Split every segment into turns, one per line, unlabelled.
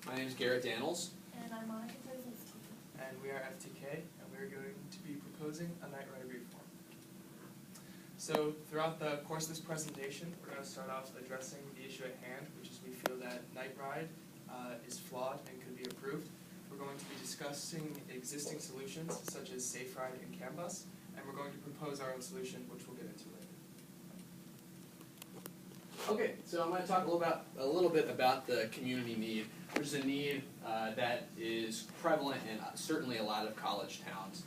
My name is Garrett Daniels.
And I'm Monica.
And we are FTK, and we are going to be proposing a night ride reform. So throughout the course of this presentation, we're going to start off addressing the issue at hand, which is we feel that night ride is flawed and could be improved. We're going to be discussing existing solutions such as Safe Ride and CAN bus, and we're going to propose our own solution, which we'll get into later.
Okay, so I'm going to talk a little bit about the community need, which is a need that is prevalent in certainly a lot of college towns.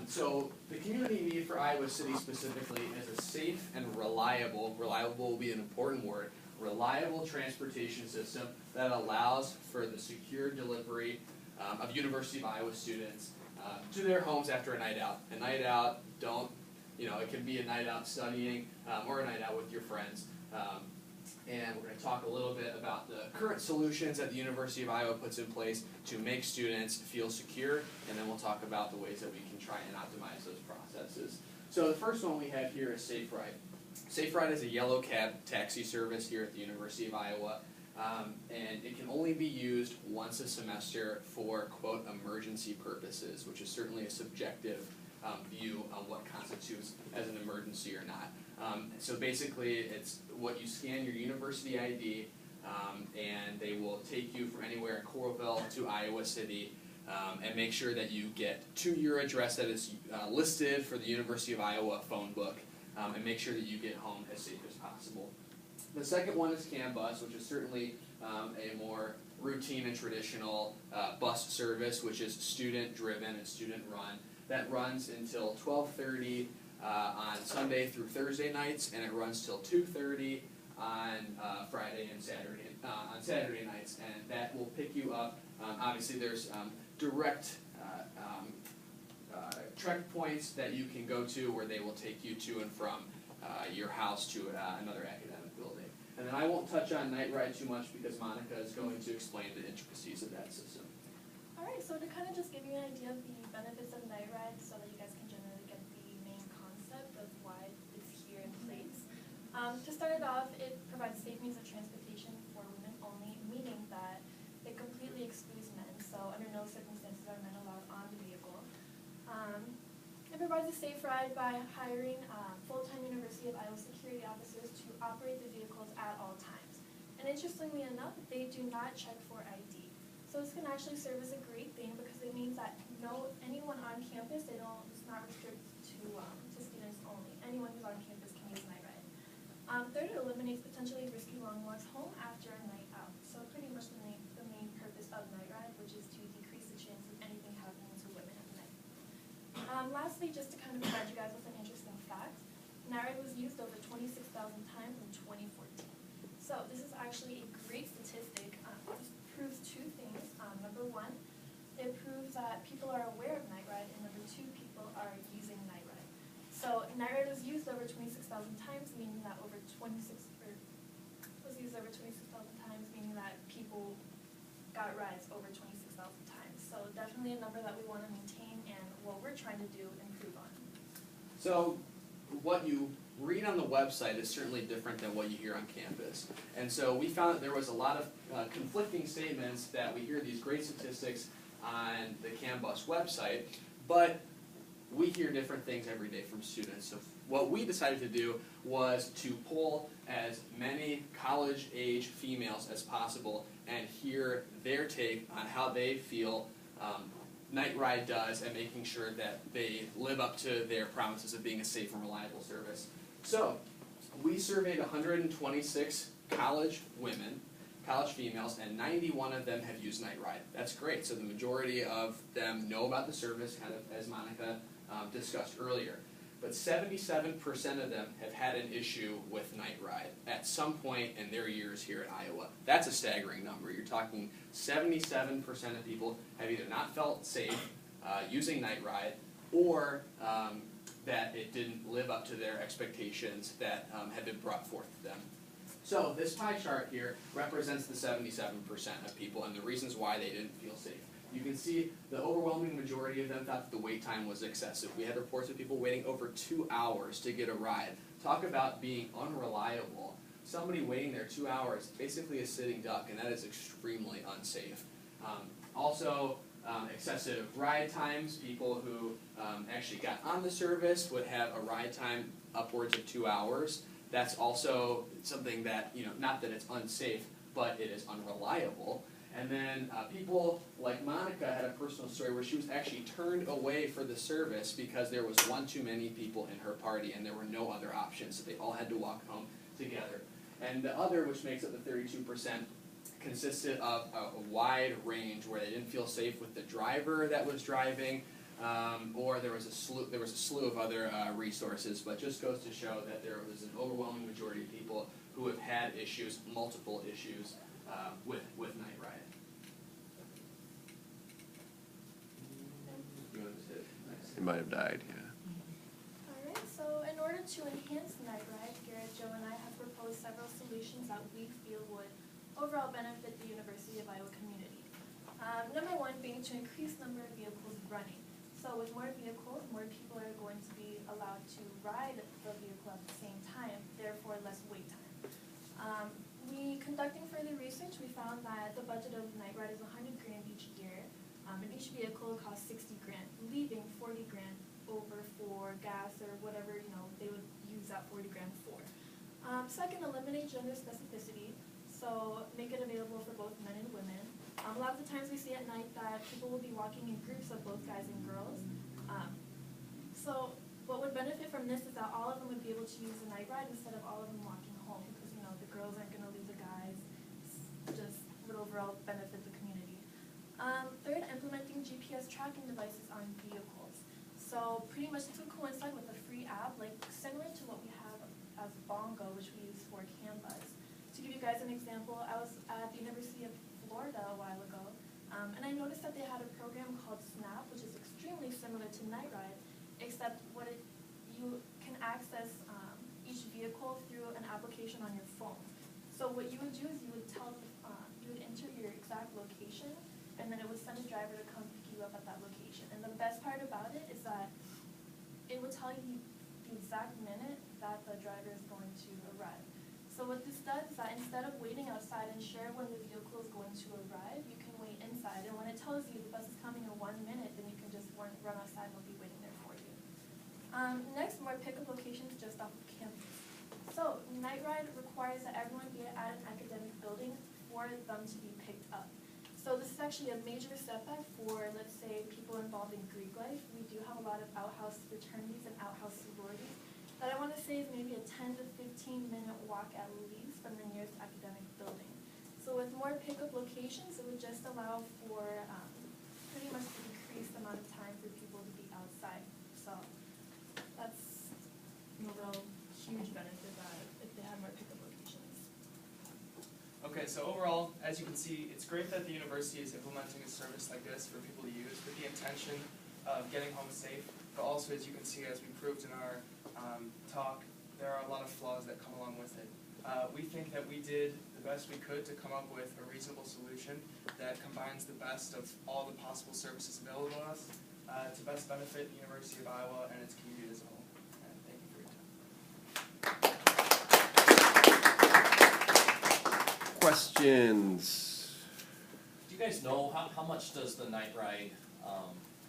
So the community need for Iowa City specifically is a safe and reliable will be an important word, reliable transportation system that allows for the secure delivery of University of Iowa students to their homes after a night out. A night out, it can be a night out studying or a night out with your friends. And we're going to talk a little bit about the current solutions that the University of Iowa puts in place to make students feel secure, and then we'll talk about the ways that we can try and optimize those processes. So the first one we have here is Safe Ride. Safe Ride is a yellow cab taxi service here at the University of Iowa, and it can only be used once a semester for, quote, emergency purposes, which is certainly a subjective view on what constitutes as an emergency or not. So basically, it's what you scan your university ID, and they will take you from anywhere in Coralville to Iowa City, and make sure that you get to your address that is listed for the University of Iowa phone book, and make sure that you get home as safe as possible. The second one is CAN bus, which is certainly a more routine and traditional bus service, which is student-driven and student-run. That runs until 12:30 on Sunday through Thursday nights, and it runs till 2:30 on Friday and Saturday nights, and that will pick you up. Obviously, there's direct trek points that you can go to where they will take you to and from your house to another academic building. And then I won't touch on night ride too much because Monica is going to explain the intricacies of that system.
Alright, so to kind of just give you an idea of the benefits of night ride so that you guys can generally get the main concept of why it's here in place. To start it off, it provides safe means of transportation for women only, meaning that it completely excludes men, so under no circumstances are men allowed on the vehicle. It provides a safe ride by hiring full-time University of Iowa security officers to operate the vehicles at all times. And interestingly enough, they do not check for ID. So this can actually serve as a great thing because it means that anyone on campus, it's not restricted to students only. Anyone who's on campus can use night ride. Third, it eliminates potentially risky long walks home after a night out. So pretty much the main purpose of night ride, which is to decrease the chance of anything happening to women at night. Lastly, just to kind of provide you guys with an interesting fact, night ride was used over 26,000 times in 2014. So this is actually a great statistic. This proves two things. Number one, it proves that people are aware of night ride, and number two, people are using night ride. So night ride was used over 26,000 times, meaning that people got rides over 26,000 times. So definitely a number that we want to maintain and what we're trying to do improve on.
So what you read on the website is certainly different than what you hear on campus. And so we found that there was a lot of conflicting statements that we hear these great statistics on the CAN bus website, but we hear different things every day from students. So what we decided to do was to poll as many college-age females as possible and hear their take on how they feel night ride does and making sure that they live up to their promises of being a safe and reliable service. So we surveyed 126 college females, and 91 of them have used night ride. That's great. So the majority of them know about the service, kind of as Monica discussed earlier. But 77% of them have had an issue with night ride at some point in their years here at Iowa. That's a staggering number. You're talking 77% of people have either not felt safe using night ride, or that it didn't live up to their expectations that had been brought forth to them. So this pie chart here represents the 77% of people and the reasons why they didn't feel safe. You can see the overwhelming majority of them thought that the wait time was excessive. We had reports of people waiting over 2 hours to get a ride. Talk about being unreliable. somebody waiting there 2 hours, basically a sitting duck, and that is extremely unsafe. Also, excessive ride times. People who actually got on the service would have a ride time upwards of 2 hours. That's also something that, not that it's unsafe, but it is unreliable. And then people like Monica had a personal story where she was actually turned away for the service because there was one too many people in her party and there were no other options, so they all had to walk home together. And the other, which makes up the 32%, consisted of a wide range where they didn't feel safe with the driver that was driving, or there was a slew of other resources, but just goes to show that there was an overwhelming majority of people who have had issues, multiple issues, with night ride.
He might have died, yeah.
Alright, so in order to enhance night ride, Garrett, Joe, and I have proposed several solutions that we feel would overall benefit the University of Iowa community. Number one being to increase the number of vehicles running. So with more vehicles, more people are going to be allowed to ride the vehicle at the same time, therefore less wait time. Conducting further research, we found that the budget of night ride is $100 grand each year, and each vehicle costs $60 grand, leaving $40 grand over for gas or whatever they would use that $40 grand for. Second, eliminate gender specificity, so make it available for both men and women. A lot of the times we see at night that people will be walking in groups of both guys and girls. So what would benefit from this is that all of them would be able to use the night ride instead of all of them walking home, because the girls aren't going to leave the guys. Just would overall benefit the community. Third, implementing GPS tracking devices on vehicles. So pretty much to coincide with a free app, like similar to what we have as Bongo, which we use for Canvas. To give you guys an example, I was at the University of Florida a while ago, and I noticed that they had a program called Snap, which is extremely similar to Night Ride, except you can access each vehicle through an application on your phone. So what you would do is you would enter your exact location, and then it would send a driver to come pick you up at that location. And the best part about it is that it would tell you the exact minute that the driver is going to arrive. So what this does is that instead of waiting outside and share when the vehicle is going to arrive, you can wait inside. And when it tells you the bus is coming in 1 minute, then you can just run outside and they'll be waiting there for you. Next, more pickup locations just off of campus. So night ride requires that everyone be at an academic building for them to be picked up. So this is actually a major setback for, let's say, people involved in Greek life. We do have a lot of outhouse fraternities and outhouse sororities that I want to say is maybe a 10 to 15 minute walk at least from the nearest academic building. So with more pickup locations, it would just allow for pretty much the decreased amount of time for people to be outside. So that's an overall huge benefit if they have more pickup locations.
Okay, so overall, as you can see, it's great that the university is implementing a service like this for people to use with the intention of getting home safe, but also, as you can see, as we proved in our talk, there are a lot of flaws that come along with it. We think that we did the best we could to come up with a reasonable solution that combines the best of all the possible services available to us to best benefit the University of Iowa and its community as a whole. And thank you for your time.
Questions?
Do you guys know how much does the night ride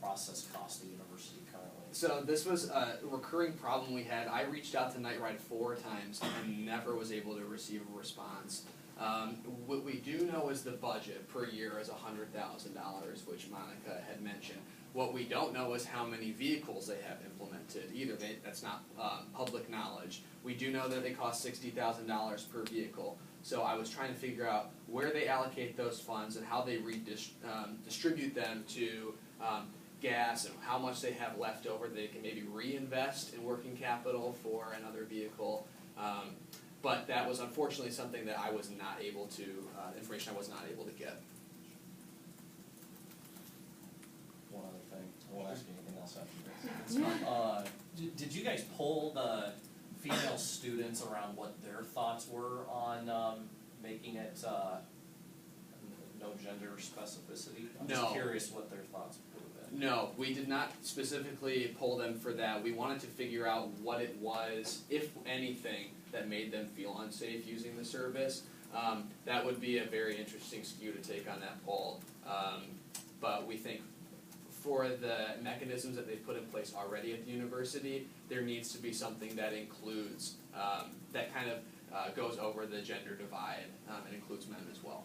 process cost the university currently?
So this was a recurring problem we had. I reached out to Night Ride 4 times and never was able to receive a response. What we do know is the budget per year is $100,000, which Monica had mentioned. What we don't know is how many vehicles they have implemented either. That's not public knowledge. We do know that they cost $60,000 per vehicle. So I was trying to figure out where they allocate those funds and how they distribute them to gas and how much they have left over that they can maybe reinvest in working capital for another vehicle. But that was unfortunately something that I was not able to, information I was not able to get.
One other thing, I won't ask you anything else after this. Did you guys poll the female students around what their thoughts were on making it no gender specificity? I'm
No.
just curious what their thoughts would have been.
No, we did not specifically poll them for that. We wanted to figure out what it was, if anything, that made them feel unsafe using the service. That would be a very interesting skew to take on that poll. But we think for the mechanisms that they've put in place already at the university, there needs to be something that includes, that kind of goes over the gender divide and includes men as well.